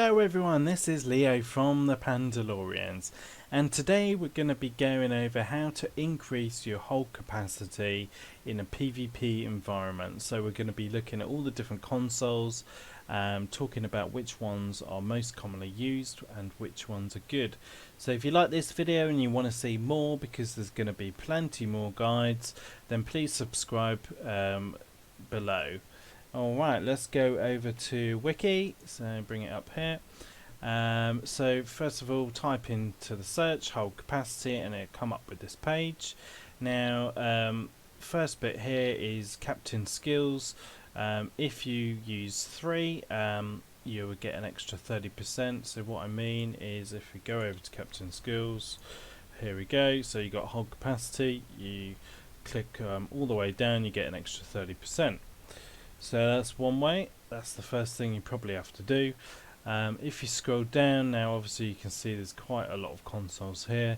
Hello everyone, this is Leo from the Pandalorians, and today we're going to be going over how to increase your hold capacity in a PvP environment. So we're going to be looking at all the different consoles, talking about which ones are most commonly used and which ones are good. So if you like this video and you want to see more, because there's going to be plenty more guides, then please subscribe below. Alright, let's go over to Wiki, so bring it up here. So first of all, type into the search hold capacity and it'll come up with this page. Now first bit here is captain skills. If you use 3, you will get an extra 30%. So what I mean is, if we go over to captain skills, here we go, so you got hold capacity, you click all the way down, you get an extra 30%. So that's one way. That's the first thing you probably have to do. If you scroll down now, obviously you can see there's quite a lot of consoles here.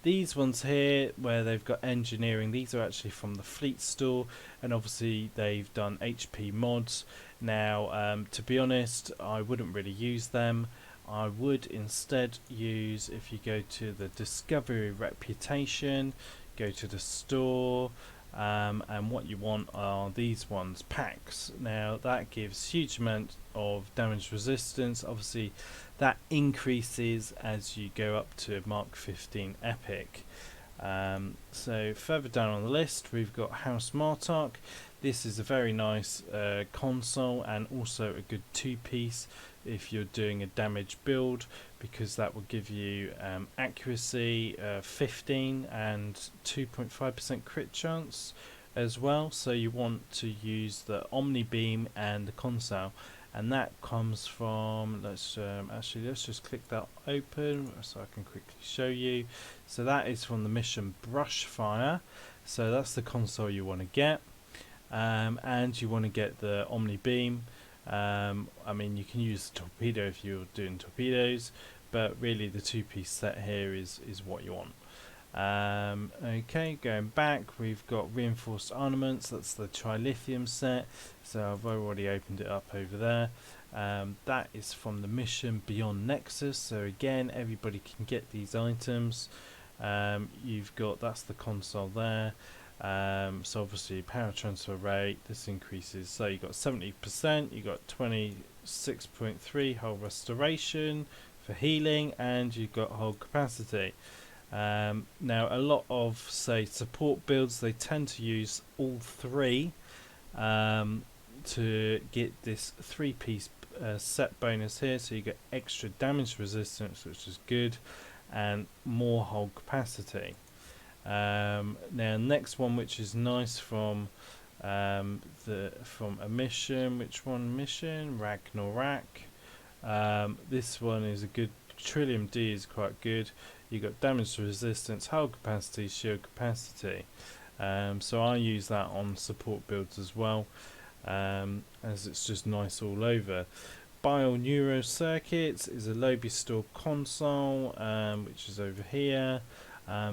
These ones here where they've got engineering, these are actually from the fleet store, and obviously they've done HP mods. Now to be honest, I wouldn't really use them. I would instead use, if you go to the discovery reputation, go to the store, and what you want are these ones, packs. Now that gives huge amount of damage resistance. Obviously that increases as you go up to Mark 15 epic. So further down on the list we've got House Martok. This is a very nice console, and also a good 2-piece if you're doing a damage build, because that will give you accuracy 15 and 2.5% crit chance as well. So you want to use the Omni Beam and the console, and that comes from, let's just click that open so I can quickly show you. So that is from the mission Brushfire. So that's the console you want to get, and you want to get the Omni Beam. I mean, you can use the torpedo if you're doing torpedoes, but really the 2-piece set here is what you want. Okay, going back, we've got reinforced armaments. That's the trilithium set, so I've already opened it up over there. That is from the mission Beyond Nexus, so again everybody can get these items. You've got, that's the console there. So obviously power transfer rate, this increases, so you got 70%, you got 26.3 hull restoration for healing, and you've got hold capacity. Now a lot of, say, support builds, they tend to use all 3 to get this 3-piece set bonus here. So you get extra damage resistance, which is good, and more hold capacity. Now next one, which is nice, from a mission, which one mission? Ragnarok. This one is a good, Trillium D is quite good. You got damage resistance, hull capacity, shield capacity. So I use that on support builds as well, as it's just nice all over. Bio Neuro Circuits is a Lobby Store console, which is over here.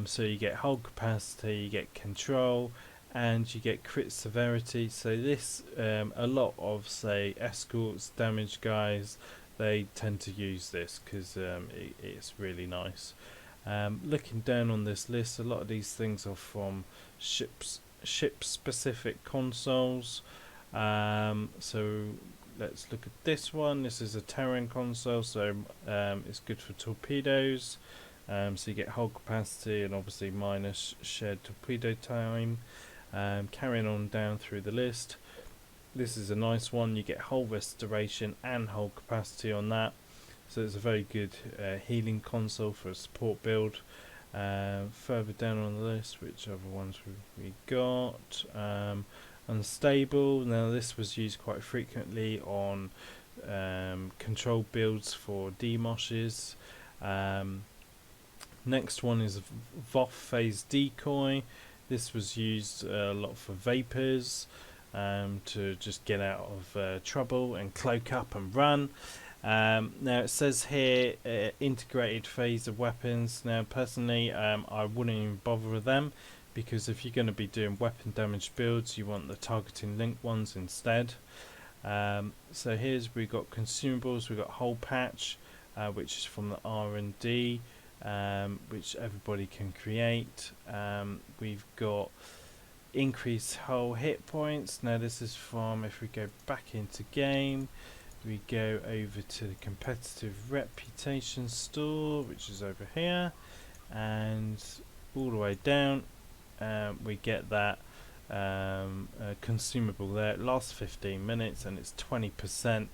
So you get hold capacity, you get control, and you get crit severity. So this, a lot of, say, escorts, damage guys, they tend to use this because it's really nice. Looking down on this list, a lot of these things are from ship specific consoles. So let's look at this one. This is a Terran console, so it's good for torpedoes. So you get hold capacity and obviously minus shared torpedo time. Carrying on down through the list, this is a nice one. You get hull restoration and hold capacity on that, so it's a very good healing console for a support build. Further down on the list, which other ones we got? Unstable. Now this was used quite frequently on control builds for demoshes. Next one is Voth Phase Decoy. This was used a lot for vapors, to just get out of trouble and cloak up and run. Now it says here integrated phaser weapons. Now personally I wouldn't even bother with them, because if you're going to be doing weapon damage builds, you want the targeting link ones instead. So here's, we've got consumables, we've got whole patch, which is from the R&D, which everybody can create. We've got increased whole hit points. Now this is from, if we go back into game, we go over to the competitive reputation store, which is over here, and all the way down we get that consumable there. It lasts 15 minutes and it's 20%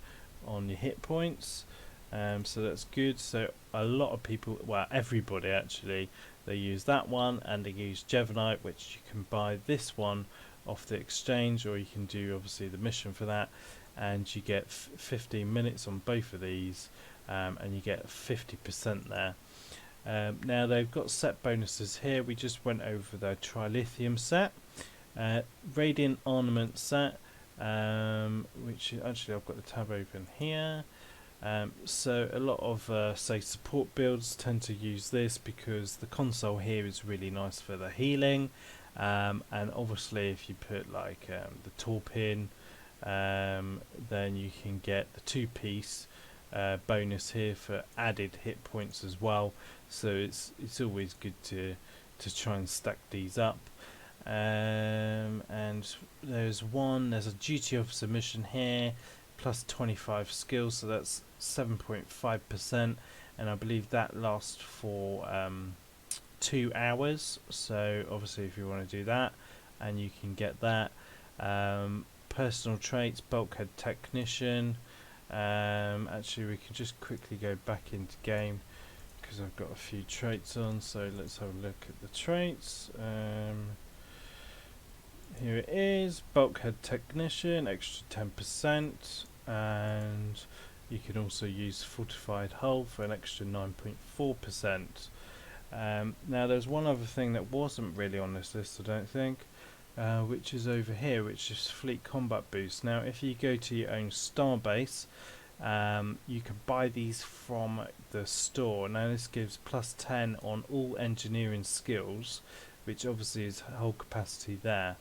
on your hit points, so that's good. So a lot of people, well, everybody actually, they use that one, and they use Jevonite, which you can buy this one off the exchange, or you can do obviously the mission for that, and you get 15 minutes on both of these, and you get 50% there. Now they've got set bonuses here. We just went over the trilithium set, radiant ornament set, which actually I've got the tab open here. So a lot of say support builds tend to use this because the console here is really nice for the healing, and obviously if you put like the torpin, then you can get the 2-piece bonus here for added hit points as well. So it's always good to try and stack these up. And there's a duty officer mission here, plus 25 skills, so that's 7.5%, and I believe that lasts for 2 hours. So obviously if you want to do that, and you can get that. Personal traits, bulkhead technician. Actually we can just quickly go back into game because I've got a few traits on, so let's have a look at the traits. Here it is, bulkhead technician, extra 10%, and you can also use fortified hull for an extra 9.4%. Now there's one other thing that wasn't really on this list, I don't think, which is over here, which is fleet combat boost. Now if you go to your own star base, you can buy these from the store. Now this gives plus 10 on all engineering skills, which obviously is whole capacity there.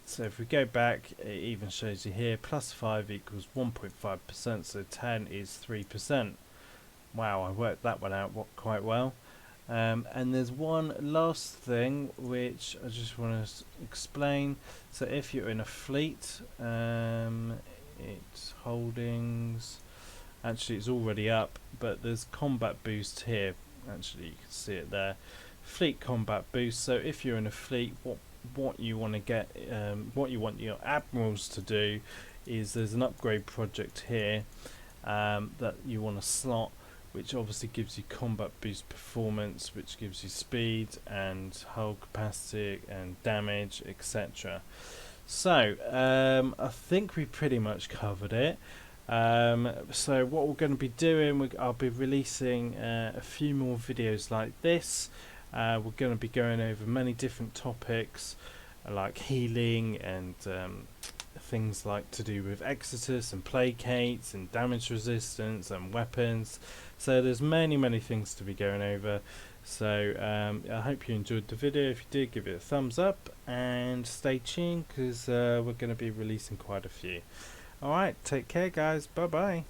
So if we go back, it even shows you here, plus 5 equals 1.5%, so 10 is 3%. Wow, I worked that one out quite well. And there's one last thing which I just want to explain. So if you're in a fleet, it's holdings, actually it's already up, but there's combat boost here. Actually you can see it there, fleet combat boost. So if you're in a fleet, what you want to get, what you want your admirals to do is, there's an upgrade project here that you want to slot, which obviously gives you combat boost performance, which gives you speed and hull capacity and damage, etc. So I think we pretty much covered it. So what we're going to be doing, I'll be releasing a few more videos like this. We're going to be going over many different topics like healing and things like to do with Exodus and placates and damage resistance and weapons. So there's many things to be going over. So I hope you enjoyed the video. If you did, give it a thumbs up and stay tuned because we're going to be releasing quite a few. Alright, take care guys, bye bye.